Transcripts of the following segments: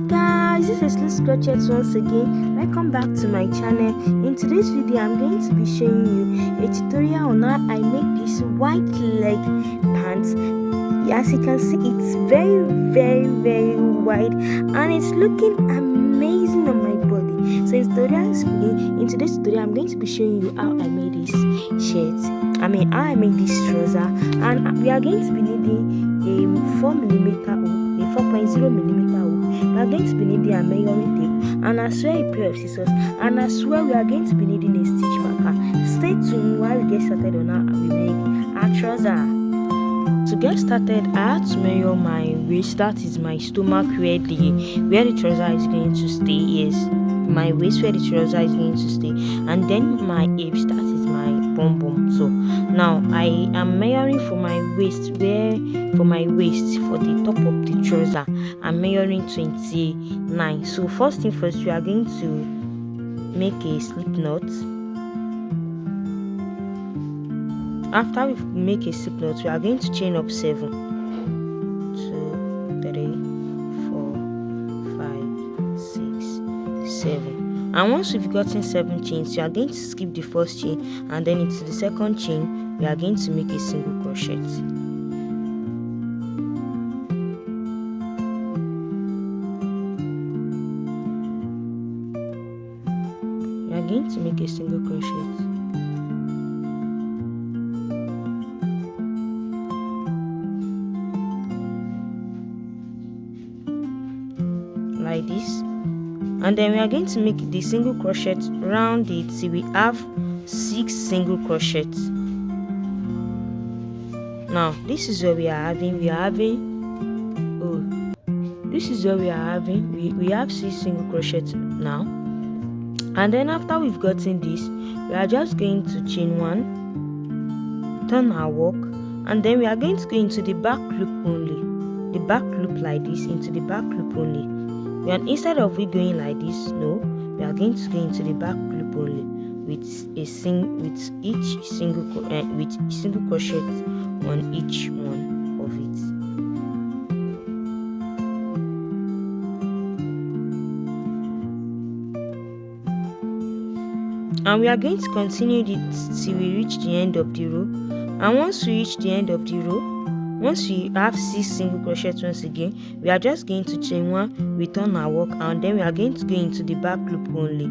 guys, this is LuwseCrochet once again. Welcome back to my channel. In today's video I'm going to be showing you a tutorial on how I make this white leg pants. As you can see, it's very wide and it's looking amazing on my body. So in today's tutorial I'm going to be showing you how I made this how I made this trouser, and we are going to be needing a 4mm hook, a 4.0mm hook. We are going to be needing a measuring tape, and as well a pair of scissors, and as well we are going to be needing a stitch marker. Stay tuned while we get started on how we make our trouser. To get started, I had to measure my waist, that is my stomach, where the trouser is going to stay. Yes, my waist where the trouser is going to stay, and then my hips, that is my bum bum. So now I am measuring for my waist, for the top of the trouser I'm measuring 29. So first thing first, we are going to make a slip knot. After we make a slip knot, we are going to chain up 7, 2, 3, 4, 5, 6, 7. And once we've gotten 7 chains, we are going to skip the first chain, and then into the second chain we are going to make a single crochet. We are going to make a single crochet. Like this, and then we are going to make the single crochet round it till we have 6 single crochets. Now this is what we are having. We have 6 single crochets now, and then after we've gotten this, we are just going to chain 1, turn our work, and then we are going to go into the back loop only, the back loop like this, into the back loop only. And instead of we going like this, no, we are going to go into the back loop only with each single crochet on each one of it. And we are going to continue this till we reach the end of the row. And once we reach the end of the row, once we have 6 single crochets once again, we are just going to chain 1, return our work, and then we are going to go into the back loop only.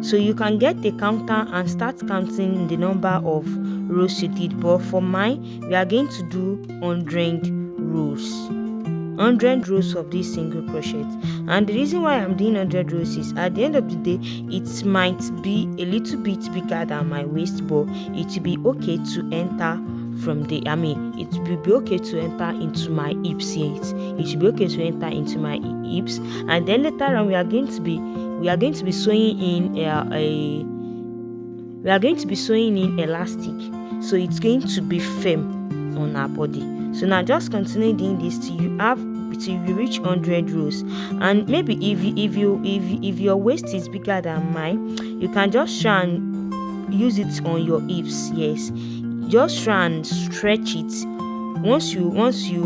So you can get the counter and start counting the number of rows you did, but for mine we are going to do 100 rows of this single crochet. And the reason why I'm doing 100 rows is at the end of the day it might be a little bit bigger than my waist, but it will be okay to enter from the it will be okay to enter into my hips. Yes, it should be okay to enter into my hips, and then later on we are going to be sewing in elastic, so it's going to be firm on our body. So now just continue doing this till you reach 100 rows. And maybe if your waist is bigger than mine, you can just try and use it on your hips. Yes, just try and stretch it. Once you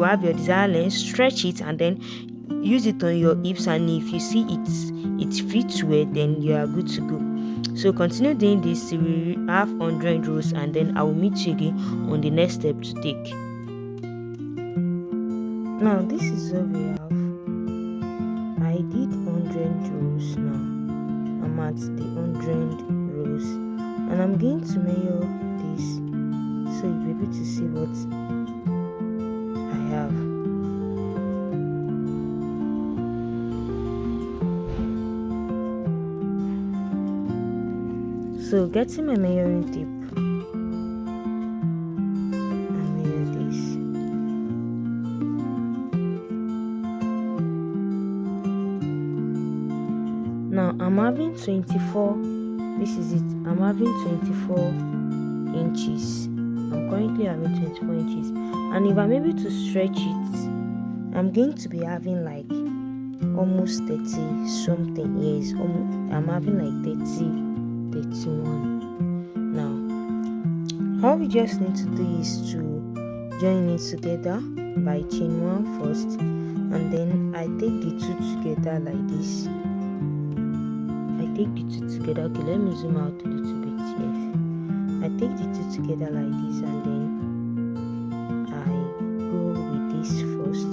have your desired length, stretch it and then use it on your hips, and if you see it fits well, then you are good to go. So continue doing this till we have 100 rows, and then I will meet you again on the next step to take. Now this is what we have. I did 100 rows. Now I'm at the 100 rows, and I'm going to measure this so you'll be able to see what I have. So getting my measuring tape, I measure this. Now I'm having 24. This is it. I'm having 24 inches. I'm currently having 24 inches, and if I'm able to stretch it, I'm going to be having like almost 30 something. Yes, I'm having like 31. Now all we just need to do is to join it together by chain 1 first, and then I take the two together like this. I take the two together. Okay, let me zoom out a little bit. Yes, I take the two together like this, and then I go with this first,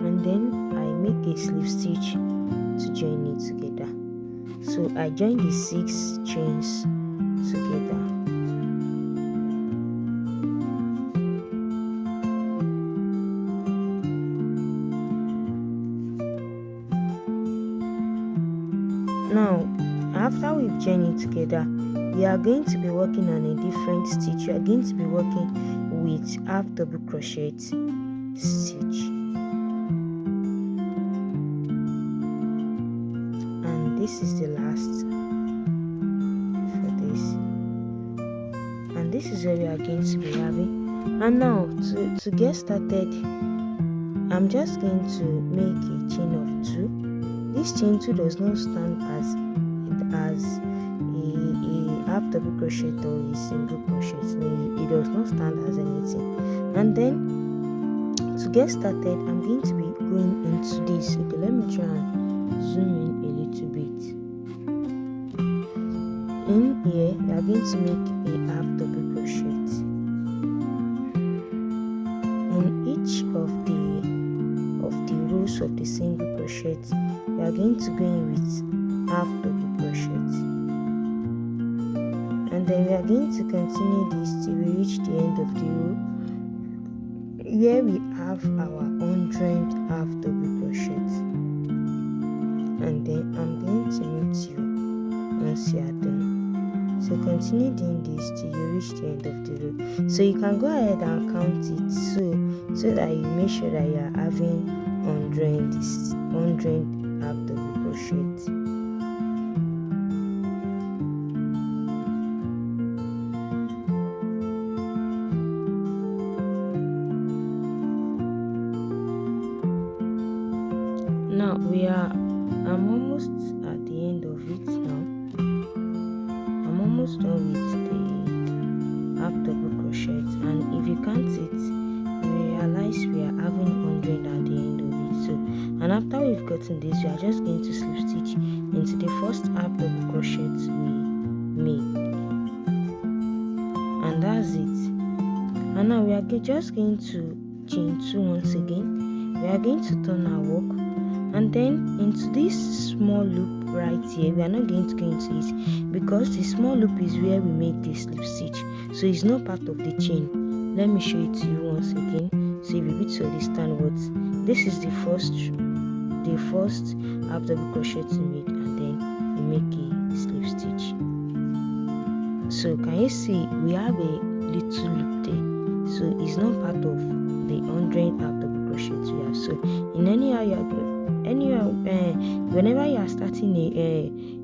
and then I make a slip stitch to join it together. So I join the 6 chains together. Now, after we've joined it together, we are going to be working on a different stitch. We are going to be working with half double crochet stitch, and this is the last for this, and this is where we are going to be having. And now to get started, I'm just going to make a chain of 2. This chain 2 does not stand as a half double crochet or a single crochet. It does not stand as anything. And then to get started, I'm going to be going into this. Okay, let me try and zoom in a little bit. In here, we are going to make a half double crochet. In each of the rows of the single crochet, we are going to go in with half double crochet, and then we are going to continue this till we reach the end of the row where we have our 100 half double crochet, and then I'm going to meet you once you are done. So continue doing this till you reach the end of the row. So you can go ahead and count it so that you make sure that you are having 100 half double crochet. Now I'm almost at the end of it now. I'm almost done with the half double crochet, and if you count it, you realize we are having 100 at the end of it. So, and after we've gotten this, we are just going to slip stitch into the first half double crochet we made, and that's it. And now we are just going to chain 2 once again. We are going to turn our work, and then into this small loop right here. We are not going to go into it because the small loop is where we make the slip stitch, so it's not part of the chain. Let me show it to you once again so you will be able to understand what this is. The first half double crochet to make, and then we make a slip stitch. So can you see we have a little loop there, so it's not part of the 100 half double crochet we have. So in whenever you are starting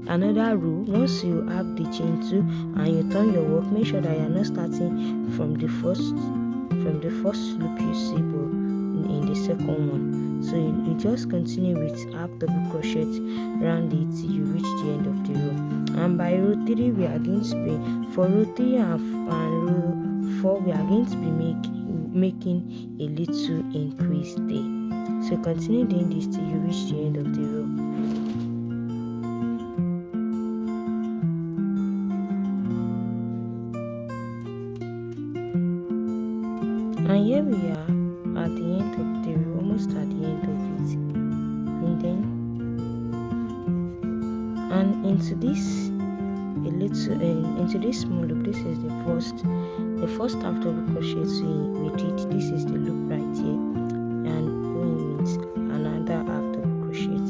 another row, once you have the chain 2 and you turn your work, make sure that you are not starting from the first loop you see, but in the second one. So you just continue with half double crochet around it till you reach the end of the row. And by row 3, we are going to be, for row 3 and row 4, we are going to be making a little increase there. So continue doing this till you reach the end of the row. And here we are at the end of the row, almost at the end of it. And then into this small loop, this is the first half double crochet we did. This is the loop right here, and going with another half double crochet,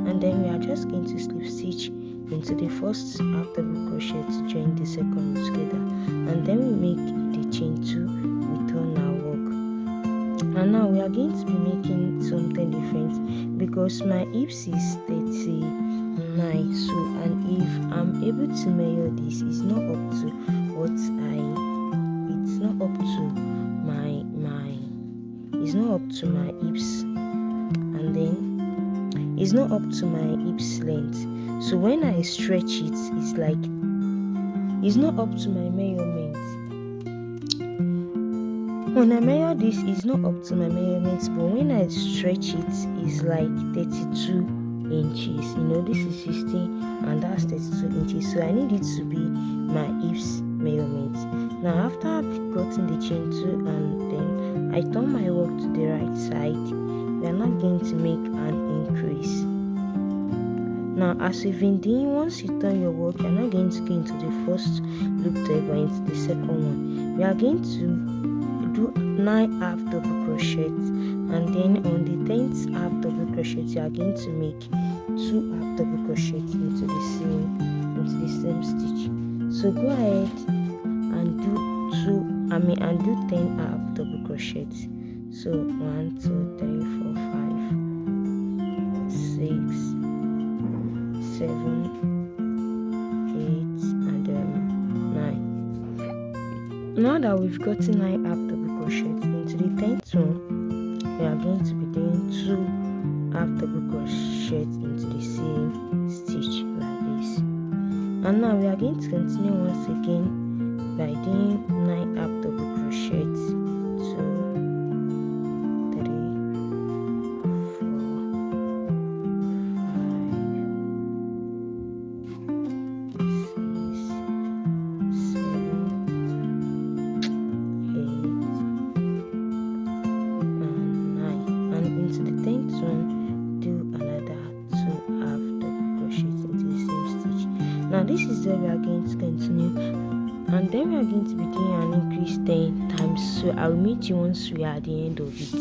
and then we are just going to slip stitch into the first half double crochet to join the second loop together, and then we make the chain 2, we turn our work. And now we are going to be making something different because my hips is 39. So, and if I'm able to measure this, it's not up to my hips, and then it's not up to my hips length. So when I stretch it, it's like it's not up to my measurement. When I measure this, it's not up to my measurements, but when I stretch it, it's like 32 inches. You know, this is 16 and that's 32 inches, so I need it to be my hips measurement. Now after I've gotten the chain too and then I turn my work to the right side, we are not going to make an increase. Now as we've been doing, once you turn your work, you're not going to go into the first loop tail but into the second one. We are going to do 9 half double crochet, and then on the 10th half double crochet you are going to make 2 half double crochet into the same stitch. So go ahead and do 10 half double crochet. So 1 2 3 4 5 6 7 8 and 9. Now that we've gotten 9 half double crochet into the 10th one, we are going to be doing 2 half double crochet into the same stitch like this. And now we are going to continue once again by doing 9 half double crochet. 2 3 into the 10th one, do another 2 half double crochet into the same stitch. Now this is where we are going to continue, and then we are going to be doing an increase 10 times. So I will meet you once we are at the end of it.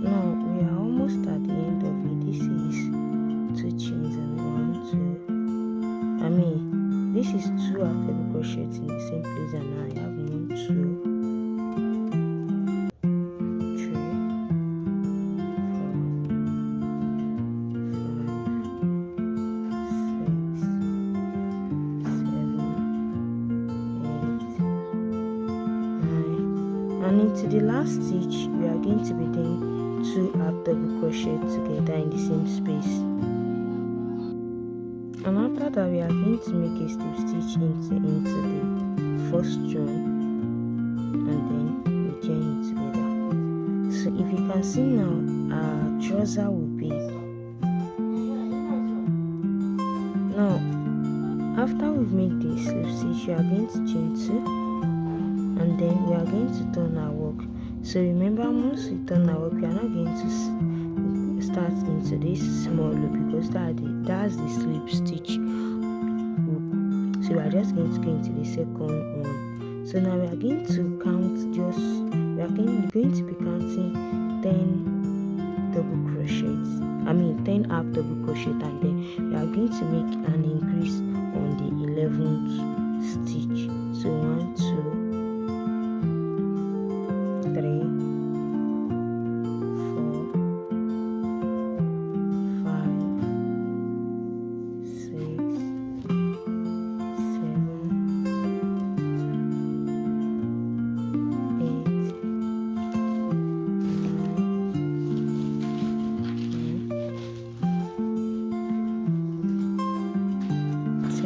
Now we are almost at the end of it. This is 2 chains and 1 2. This is 2 half double crochet in the same place, and now I have 1 2 and into the last stitch we are going to be doing 2 half double crochet together in the same space. And after that we are going to make a slip stitch into the first one, and then we join it together. So if you can see now, our trouser will be. Now after we've made the slip stitch, we are going to chain 2, and then we are going to turn our work. So remember, once we turn our work, we are not going to start into this small loop because that's the slip stitch hook. So we are just going to go into the second one. So now we are going to count, we are going to be counting 10 double crochets, 10 half double crochet, and then we are going to make an increase on the 11th stitch. So 1 2 3 4 5 6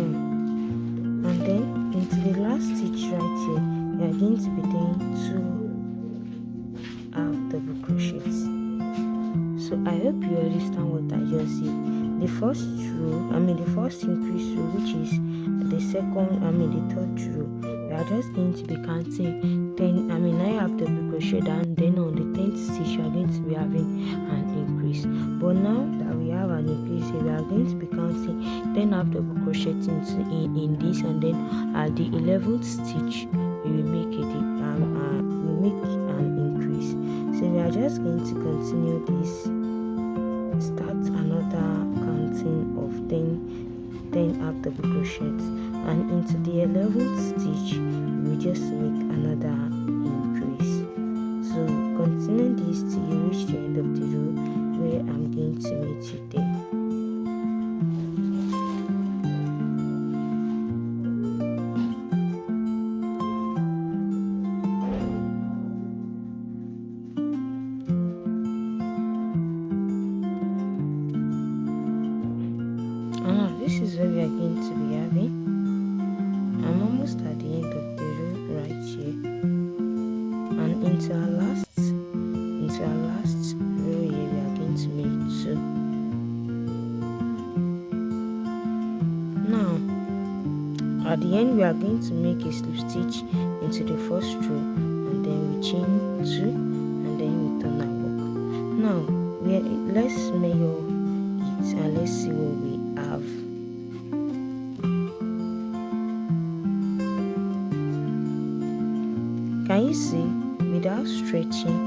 and then into the last stitch right here, we are going to be doing 2 half double crochets. So I hope you understand what I just did. The first row, the first increase row, which is the second, the third row, we are just going to be counting 10, 9 half double crochet, and then on the 10th stitch we are going to be having an increase. But now that we have an increase here, we are going to be counting 10 half double crochet in this, and then at the 11th stitch we will make an increase. So we are just going to continue this, start another counting of 10 half double crochets, and into the 11th stitch we just make another increase. So continue this till you reach the end of the row where I'm going to meet you there. This is where we are going to be having. I'm almost at the end of the row right here. into our last row here, we are going to make 2. Now at the end we are going to make a slip stitch into the first row, and then we chain 2, and then we turn our work. Now let's measure it and let's see what we have. Can you see, without stretching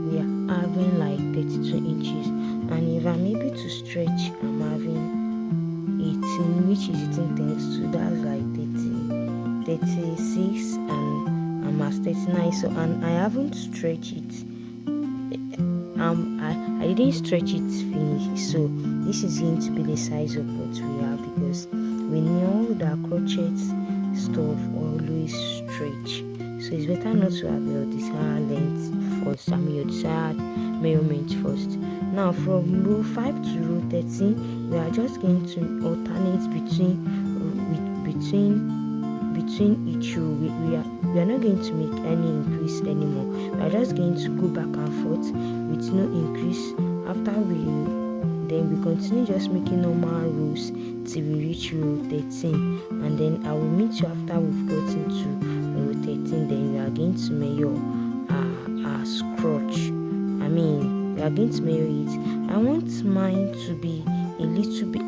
we are having like 32 inches, and if I'm able to stretch, I'm having 18, which is 18 times 2, that's like 36, and I'm at 39. So, and I haven't stretched it. I didn't stretch it finish, so this is going to be the size of what we have, because we know that crochet stuff always stretch, so it's better not to have your desired length first, your desired measurement first. Now from row 5 to row 13, we are just going to alternate between each row. We are not going to make any increase anymore. We are just going to go back and forth with no increase. After then we continue just making normal rows till we reach row 13, and then I will meet you after we've gotten to row 13. Then we are going to measure our crotch. We are going to measure it. I want mine to be a little bit,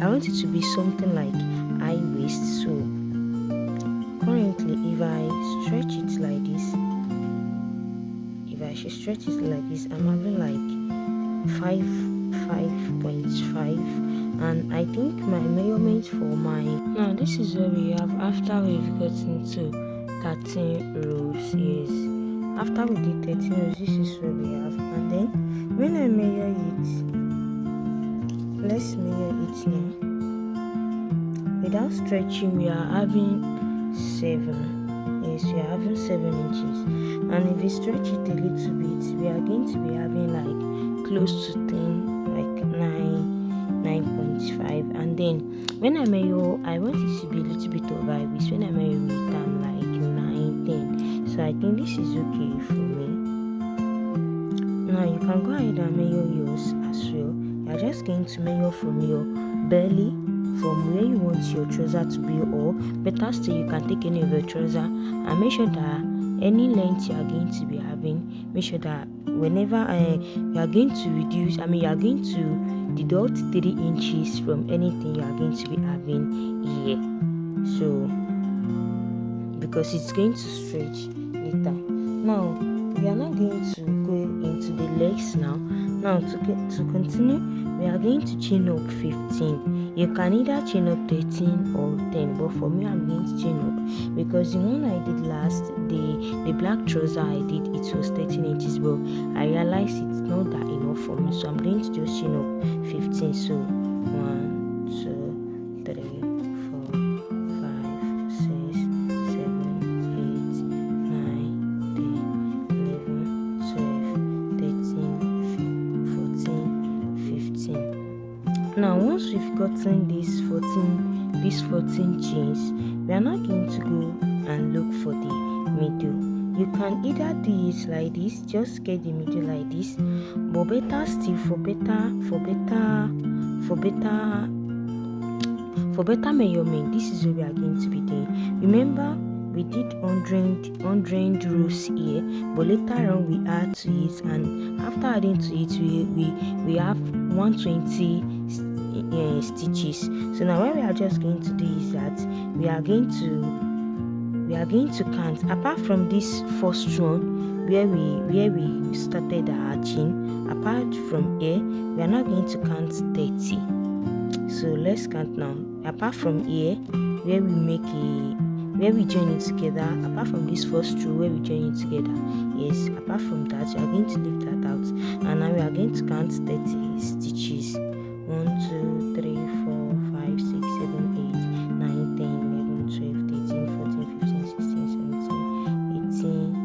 I want it to be something like high waist. So currently, if I stretch it like this, I'm having like 5.5, and I think my measurement for now, this is where we have after we've gotten to 13 rows. Yes, after we did 13 rows, this is where we have. And then when I measure it, let's measure it now. Without stretching, we are having 7. Yes, we are having 7 inches, and if we stretch it a little bit, we are going to be having like close to 10, like 9.5. And then when I measure, I want it to be a little bit of high waist. When I measure it, I'm like 9, 10. So I think this is okay for me. Now you can go ahead and measure yours as well. You're just going to measure from your belly, from where you want your trouser to be, or better still, you can take any of your trouser and make sure that any length you are going to be having, make sure that whenever you are going to reduce, you are going to deduct 3 inches from anything you are going to be having here, so because it's going to stretch later. Now we are not going to go into the legs now. Now to continue, we are going to chain up 15. You can either chain up 13 or 10, but for me I'm going to chain up, because the one I did last, the black trouser I did, it was 13 inches, but I realized it's not that enough for me, so I'm going to just chain up 15. So 1, 2, 3, 4, 5, 6, 7, 8, 9, 10, 11, 12, 13, 14, 15. Now once we've gotten these 14 chains, we are not going to go and look for the middle. You can either do it like this, just get the middle like this, but better still, for better measurement, this is what we are going to be doing. Remember, we did 100 rows here, but later on we add to it, and after adding to it, we have 120 stitches. So now what we are just going to do is that we are going to count, apart from this first one where we started our chain. Apart from here, we are not going to count 30. So let's count now. Apart from here where we join it together, apart from this first row where we join it together, yes, apart from that, we are going to leave that out, and now we are going to count 30 stitches. 1, 2, 3, 4, 5, 6, 7, 8, 9, 10, 11, 12, 13, 14, 15, 16, 17,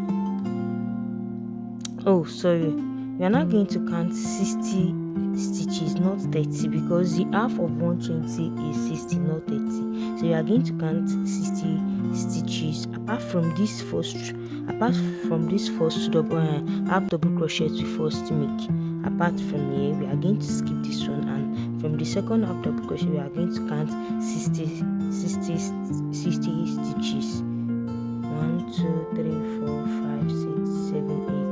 18. Oh, sorry. we are not going to count 60 stitches, not 30, because the half of 120 is 60, not 30. So we are going to count 60 stitches apart from this first double half double crochet we first make. Apart from here, we are going to skip this one, and from the second half double crochet we are going to count 60 stitches. 1 2 3 4 5 6 7 8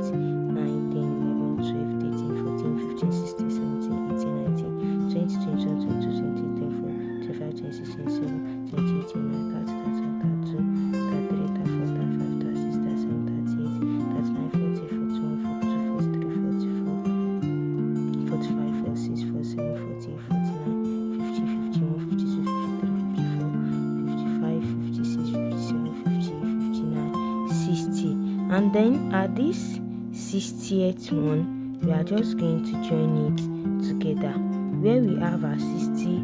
9 10 11 12 13 14 15 16 17 18 19 20 21 22 23 24 25 26 27 28 29 30 31 32 33 34 35 36 37 38 39 40 41 42 43 44 45 46 47 48 49 50 51 52 53 54 55 56 57 58 59 60. And then at this 60th one, we are just going to join it together. Where we have our 60,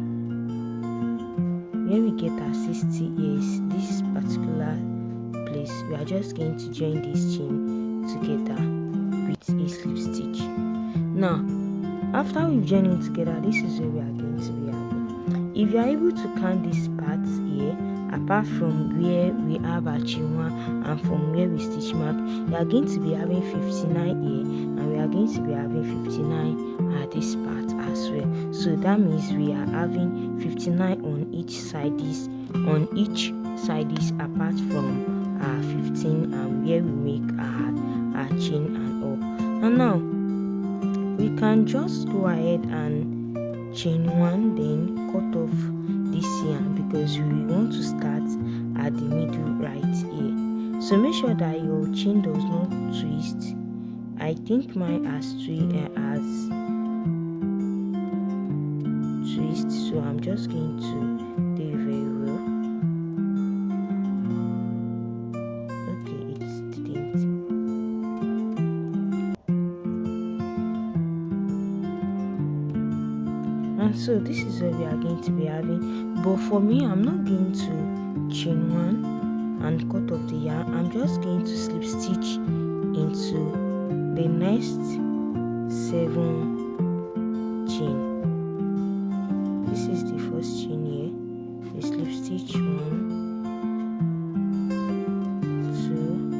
where we get our 60 is this particular place. We are just going to join this chain together with a slip stitch. Now, after we've joined it together, this is where we are going to be having. If you are able to count these parts here, apart from where we have our chinwa and from where we stitch mark, we are going to be having 59 here, and we are going to be having 59 at this part as well. So that means we are having 59 on each side. Apart from our 15 and where we make our chain and all. And now we can just go ahead and chain one, then cut off this yarn, because we want to start at the middle right here. So make sure that your chain does not twist. I think mine has twist, so I'm just going to do it very well. Okay, it didn't. And so this is what we are going to be having. But for me, I'm not going to chain one and cut off the yarn. I'm just going to slip stitch into the next 7 chain. This is the first chain here. You slip stitch 1, 2,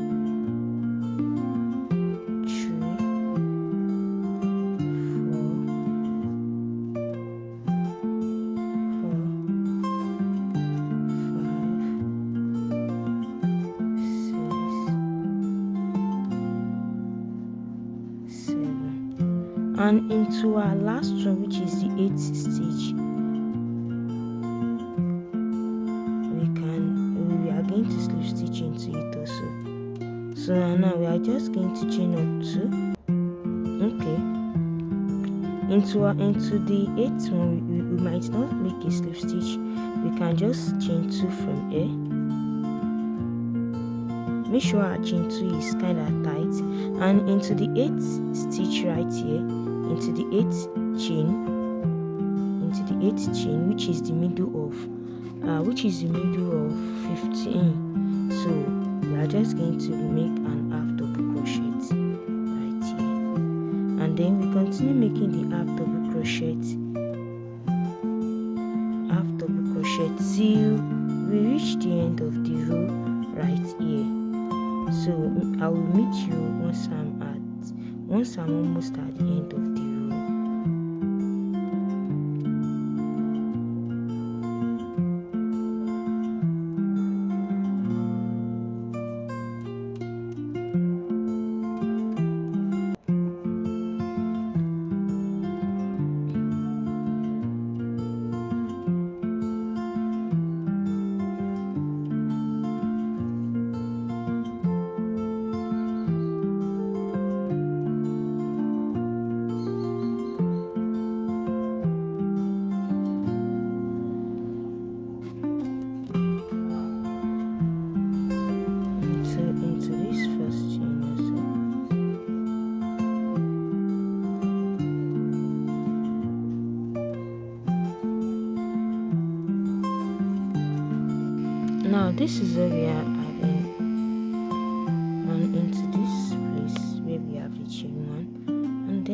3, 4, 5, 6, 7. And into our last one, which is the 8th stitch, we are going to slip stitch into it also. So now we are just going to chain up 2. Okay, into the 8th one, we might not make a slip stitch. We can just chain 2 from here. Make sure our chain 2 is kind of tight, and into the 8th stitch right here, into the 8th chain, which is the middle of 15. So we are just going to make an half double crochet right here, and then we continue making the half double crochet till we reach the end of the row right here. So I will meet you once I'm almost at the end of the row. Now this is where we are having, and into this place where we have the chain 1, and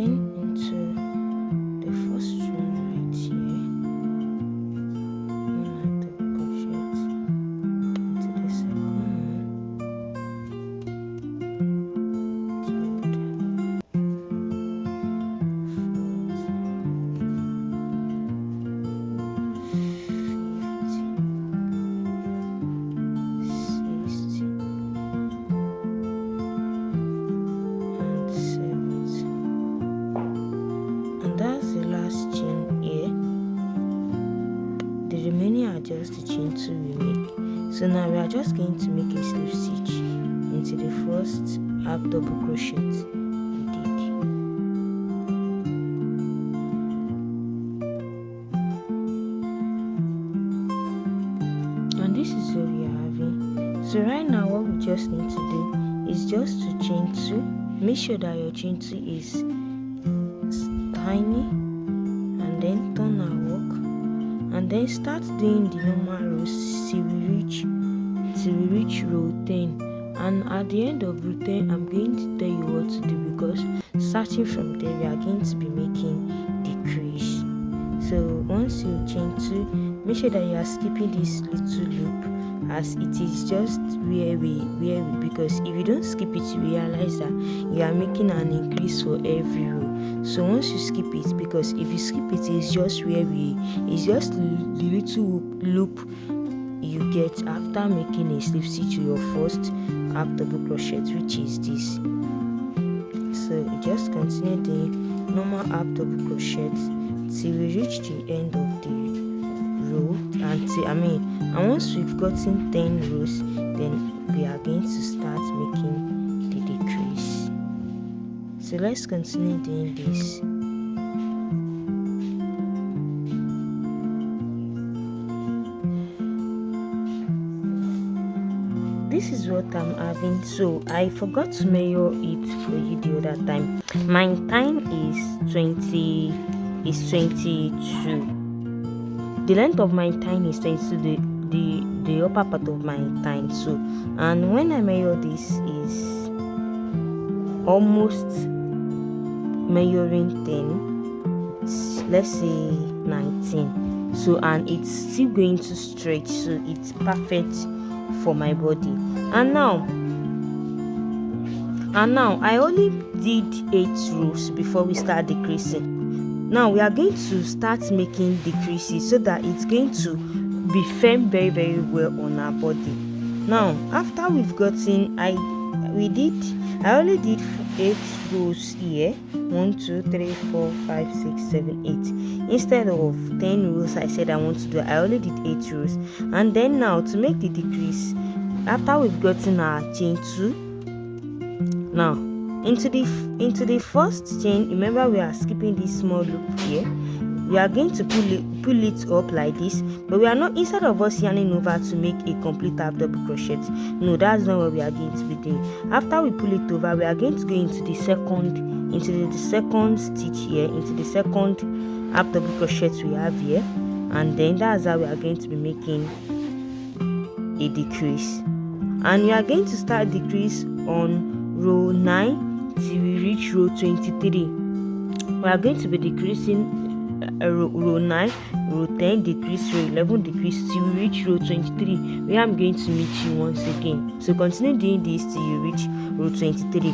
So now we are just going to make a slip stitch into the first half double crochet we did. And this is what we are having. So right now what we just need to do is just to chain 2. Make sure that your chain 2 is tiny, and then turn our work, and then start doing the normal rows till we reach row 10. And at the end of row 10, I'm going to tell you what to do, because starting from there we are going to be making decrease. So once you chain 2, make sure that you are skipping this little loop, as it is just where we because if you don't skip it, you realize that you are making an increase for every row. So once you skip it, because if you skip it, it's just it's just the little loop you get after making a slip stitch to your first half double crochet, which is this. So you just continue the normal half double crochet till we reach the end of the row, and once we've gotten 10 rows, then we are going to start making the decrease. So let's continue doing this. This is what I'm having. So I forgot to measure it for you the other time. My time is 22. The length of my thigh is 22, the upper part of my thigh. So, and when I measure this is almost measuring 10, let's say 19. So, and it's still going to stretch, so it's perfect for my body. And now I only did 8 rows before we start decreasing. Now we are going to start making decreases so that it's going to be firm very, very well on our body. Now after we've gotten, I only did 8 rows here. 1 2 3 4 5 6 7 8. Instead of 10 rows I said I want to do, I only did 8 rows. And then now to make the decrease, after we've gotten our chain 2, now into the first chain, remember we are skipping this small loop here. We are going to pull it up like this, but we are not, instead of us yarning over to make a complete half double crochet, no, that's not what we are going to be doing. After we pull it over, we are going to go into the second stitch here, into the second half double crochet we have here, and then that's how we are going to be making a decrease. And we are going to start decrease on row 9 till we reach row 23. We are going to be decreasing row 9, row 10, decrease, row 11, decrease till we reach row 23, where I'm going to meet you once again. So continue doing this till you reach row 23.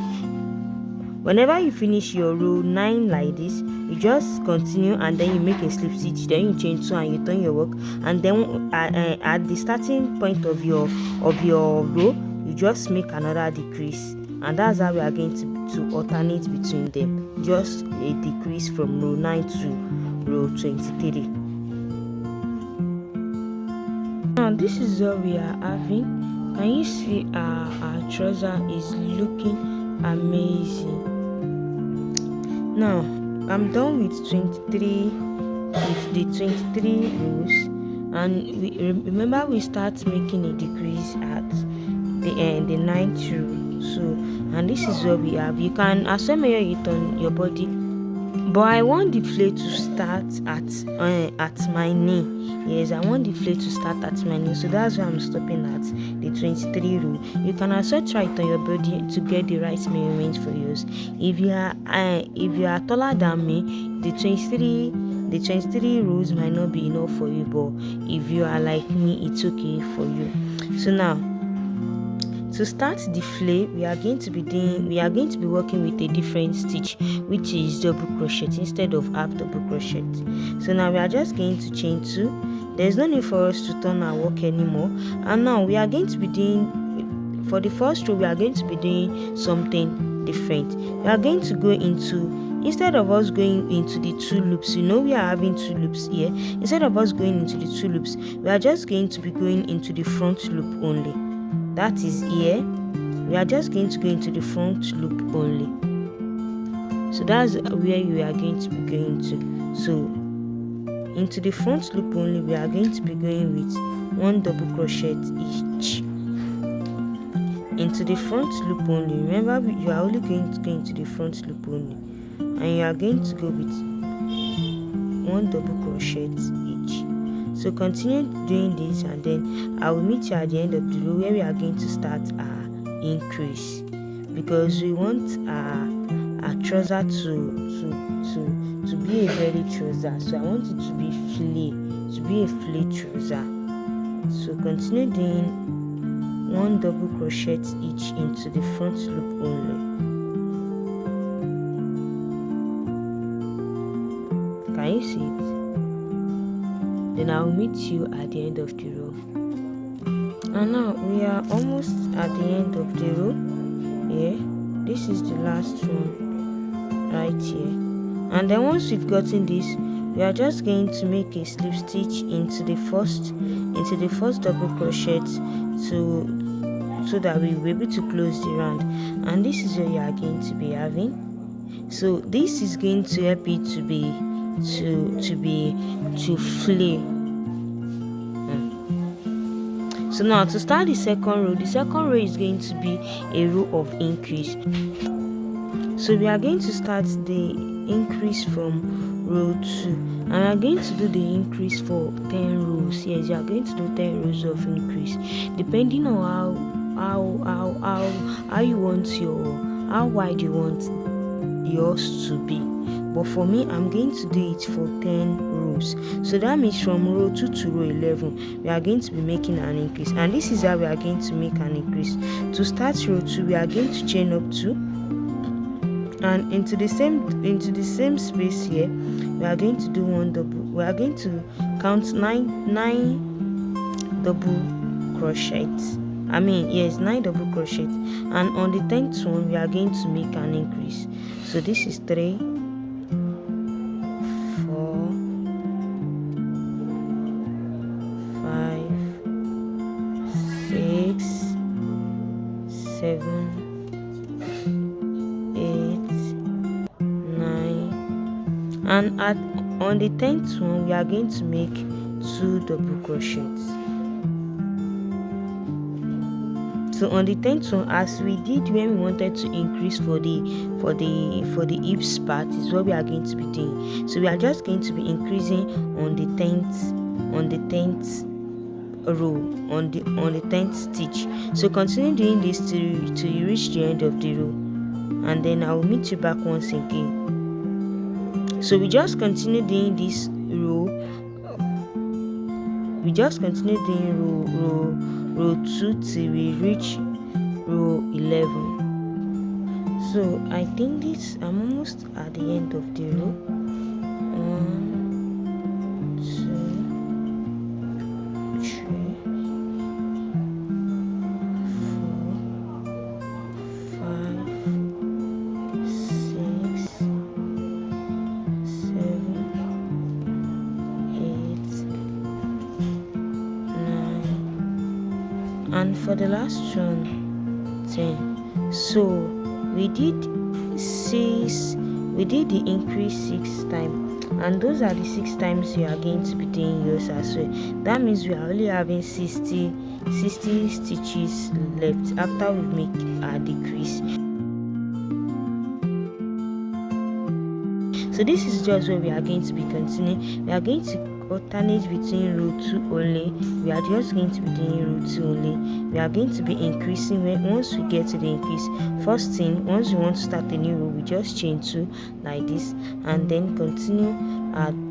Whenever you finish your row 9 like this, you just continue, and then you make a slip stitch, then you chain 2 and you turn your work, and then at the starting point of your row, you just make another decrease. And that's how we are going to alternate between them, just a decrease from row 9 to row 23. Now this is what we are having. Can you see our trouser is looking amazing? Now I'm done with the 23 rows, and we remember we start making a decrease at the 9th row. So, and this is what we have. You can also measure it on your body, but I want the flare to start at my knee. Yes, I want the flare to start at my knee, so that's why I'm stopping at the 23 row. You can also try it on your body to get the right measurement for yours. If you are taller than me, the 23 rows might not be enough for you, but if you are like me, it's okay for you. So now, to start the flare, we are going to be working with a different stitch, which is double crochet instead of half double crochet. So now we are just going to chain 2. There's no need for us to turn our work anymore. And now we are going to be doing, for the first row, we are going to be doing something different. We are going to go into instead of us going into the 2 loops, you know we are having 2 loops here. Instead of us going into the 2 loops, we are just going to be going into the front loop only. That is here. We are just going to go into the front loop only. So that's where you are going to be going to. So into the front loop only, we are going to be going with 1 double crochet each. Into the front loop only, remember you are only going to go into the front loop only, and you are going to go with 1 double crochet each. So continue doing this, and then I will meet you at the end of the row where we are going to start our increase, because we want our trouser to be a belly trouser. So I want it to be a flay trouser. So continue doing 1 double crochet each into the front loop only. Can you see it? Then I will meet you at the end of the row. And now we are almost at the end of the row. Yeah, this is the last one right here. And then once we've gotten this, we are just going to make a slip stitch into the first double crochet so that we will be able to close the round. And this is what you are going to be having. So this is going to help it to flay. So now to start the second row is going to be a row of increase. So we are going to start the increase from row 2, and we are going to do the increase for 10 rows. Yes, you are going to do 10 rows of increase, depending on how you want how wide you want yours to be. But for me, I'm going to do it for 10 rows. So that means from row 2 to row 11, we are going to be making an increase, and this is how we are going to make an increase. To start row 2, we are going to chain up 2, and into the same space here, we are going to do 1 double. We are going to count 9 double crochets. 9 double crochets, and on the 10th one, we are going to make an increase. So this is 3, 4, 5, 6, 7, 8, 9, and on the 10th one, we are going to make 2 double crochets. So on the 10th one, as we did when we wanted to increase for the hips part, is what we are going to be doing. So we are just going to be increasing on the 10th row, on the 10th stitch. So continue doing this till you reach the end of the row, and then I will meet you back once again. So we just continue doing this row. We just continue doing row 2 till we reach row 11. So I think I'm almost at the end of the row. 1, 2, 3, 4, 5, 6, 7, 8, 9, and for the last one, 10. So we did the increase 6 times, and those are the 6 times we are going to be doing yours as well. That means we are only having 60 stitches left after we make our decrease. So this is just where we are going to be continuing. We are going to alternate between row 2 only. We are just going to be doing row 2 only. We are going to be increasing once we get to the increase. First thing, once we want to start a new row, we just chain 2 like this, and then continue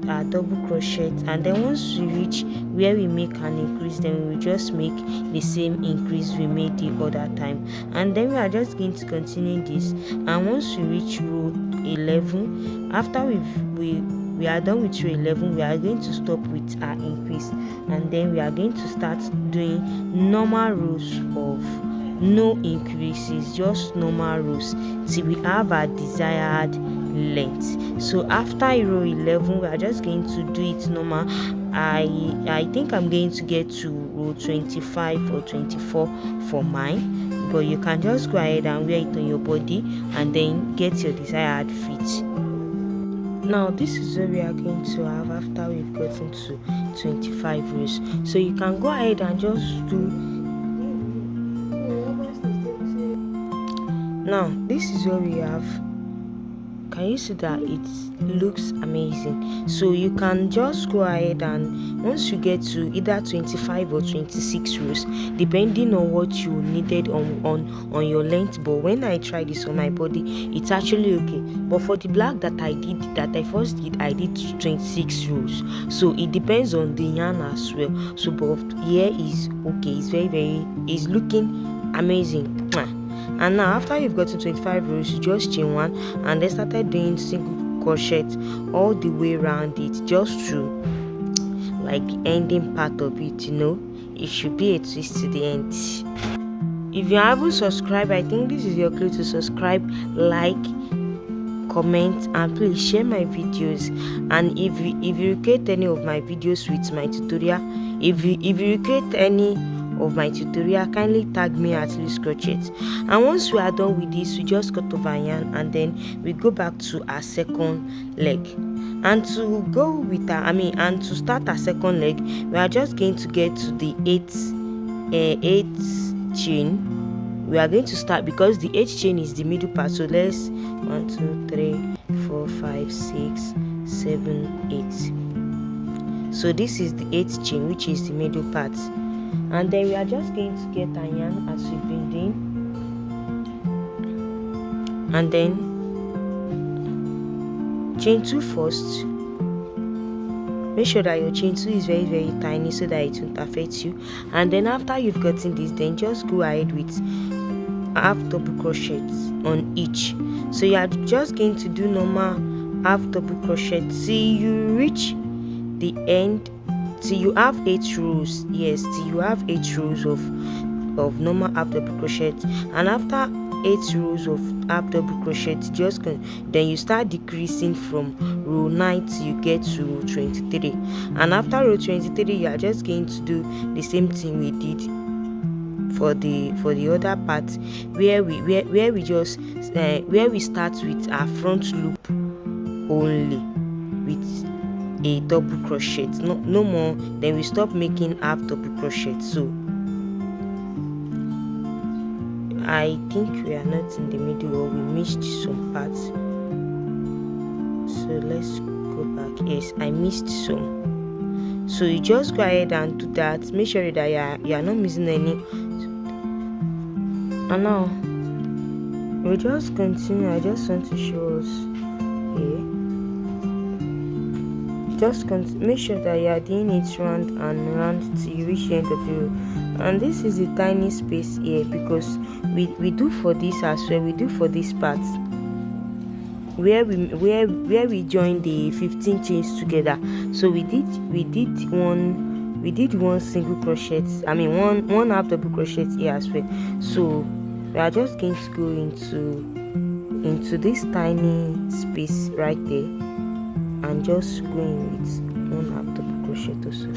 our double crochet, and then once we reach where we make an increase, then we will just make the same increase we made the other time, and then we are just going to continue this. And once we reach row 11, after we are done with row 11, we are going to stop with our increase, and then we are going to start doing normal rows of no increases, just normal rows till we have our desired length. So after row 11, we are just going to do it normal. I think I'm going to get to row 25 or 24 for mine, but you can just go ahead and wear it on your body and then get your desired fit. Now this is where we are going to have after we've gotten to 25 rows. So you can go ahead and just do. Now this is where we have. Can you see that it looks amazing? So you can just go ahead and once you get to either 25 or 26 rows, depending on what you needed on your length. But when I tried this on my body, it's actually okay. But for the black that I first did, I did 26 rows. So it depends on the yarn as well. So but here is okay. It's it's looking amazing. And now after you've got to 25 rows, you just chain one and then started doing single crochet all the way around it, just to like the ending part of it. It should be a twist to the end. If you haven't subscribed, I think this is your clue to subscribe, like, comment, and please share my videos. And if you recreate any of my videos with my tutorial, if you recreate any of my tutorial, kindly tag me at LuwseCrochet. And once we are done with this, we just cut off our yarn and then we go back to our second leg. And to go with and to start our second leg, we are just going to get to the eighth chain. We are going to start because the 8th chain is the middle part. So let's 1 2 3 4 5 6 7 8. So this is the 8th chain, which is the middle part. And then we are just going to get our yarn as we've been doing, and then chain 2 first. Make sure that your chain 2 is very tiny so that it won't affect you. And then after you've gotten this, then just go ahead with half double crochets on each. So you are just going to do normal half double crochet till you reach the end, till you have 8 rows. Yes, till you have 8 rows of normal half double crochet. And after 8 rows of half double crochet, then you start decreasing from row 9 till you get to row 23. And after row 23, you are just going to do the same thing we did for the other part, where we start with our front loop only with a double crochet, no more. Then we stop making half double crochet. So I think we are not in the middle, or we missed some parts. So let's go back. Yes, I missed some. So you just go ahead and do that. Make sure that you are not missing any. And now we just continue. I just want to show us here. Just make sure that you are doing it round and round till you reach the end of the row. And this is a tiny space here because we do for this as well. We do for this part where we join the 15 chains together. So we did one single crochet. One half double crochet here as well. So we are just going to go into this tiny space right there and just going with one half double crochet also.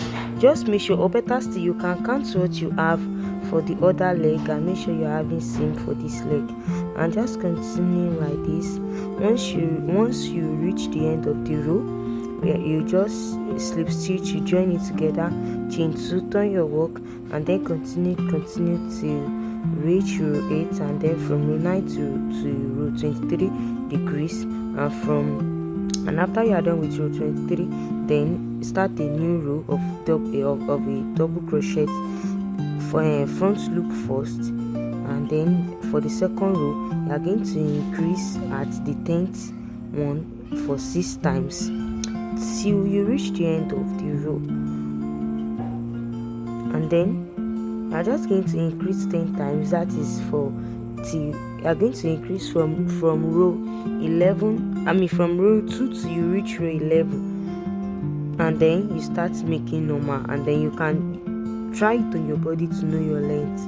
Just make sure, or better still, you can count what you have for the other leg and make sure you're having same for this leg, and just continue like this. Once you reach the end of the row, where you just slip stitch, you join it together, chain 2, turn your work, and then continue till reach row 8, and then from row 9 to row 23 decrease, and after you are done with row 23, then start a new row of a double crochet for a front loop first, and then for the second row you are going to increase at the 10th one for 6 times till you reach the end of the row, and then you are just going to increase 10 times. That is till you are going to increase from row 11, from row 2 till you reach row 11, and then you start making normal, and then you can try it on your body to know your length.